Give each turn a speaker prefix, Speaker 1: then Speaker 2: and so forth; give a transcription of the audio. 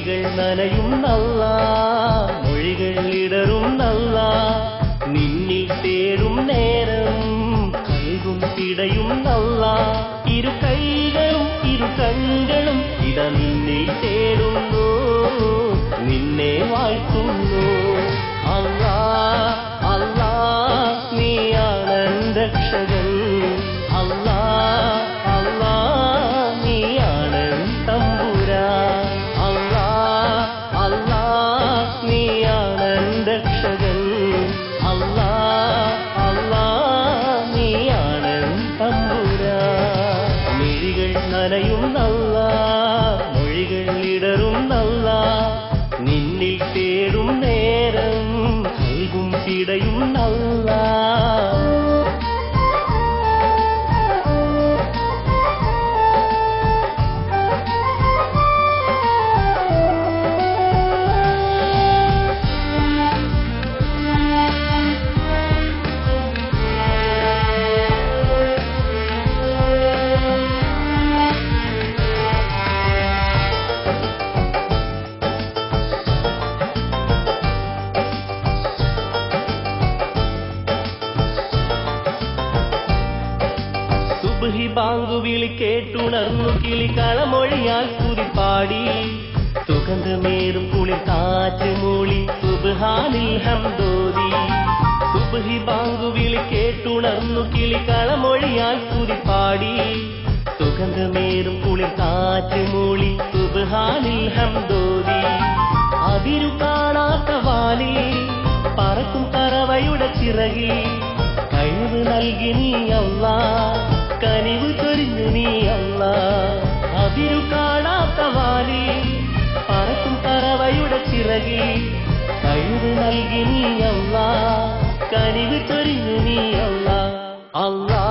Speaker 1: മിഴികൾ നനയും നല്ല മൊഴികൾ ഇടറും നല്ല നിന്നിൽ തേടും നേരം കൈകും പിടയും നല്ല ഇരു കൈകളും ഇരു കണ്ണുകളും ഇട നിന്നിൽ തേടുന്നു നിന്നെ വാഴ്ത്തുന്നു അല്ലാ അല്ലാ നീയാണ് രക്ഷകൻ അല്ലാ അല്ലാ നീയാണ് തമ്പുരാൻ അല്ലാ അല്ലാ നീയാണ് രക്ഷകൻ അല്ലാ അല്ലാ നീയാണ് തമ്പുരാൻ മിഴികൾ നനയും നല്ല മൊഴികൾ ഇടറും നല്ല നിന്നിൽ തേടും നേരം കൈകും പിടയും നല്ല സുബ്ഹി ബാങ്ക് വിളി കേട്ടുണർന്നു കിളികളമൊഴിയാൽ കുതിപ്പാടി സുഗന്ധമേറും കുളിർ കാറ്റ് മൂളി സുബ്ഹാനിൽ ഹംദോദി സുബ്ഹി ബാങ്ക് വിളി കേട്ടുണർന്നു കിളികളമൊഴിയാൽ കുതിപ്പാടി സുഗന്ധമേറും കുളിർ കാറ്റ് മൂളി സുബ്ഹാനിൽ ഹംദോദി അതിരു കാണാത്ത വാനിൽ പറക്കും പറവയുടെ ചിറകിൽ കഴിവ് നൽകി നീ അല്ലാ കനിവ് ചൊരിഞ്ഞു നീ അല്ലാ അതിരു കാണാത്ത വാനിൽ പറക്കും പറവയുടെ ചിറകിൽ കഴിവ് നൽകി നീ അല്ലാ കനിവ് ചൊരിഞ്ഞു നീ അല്ലാ അല്ലാ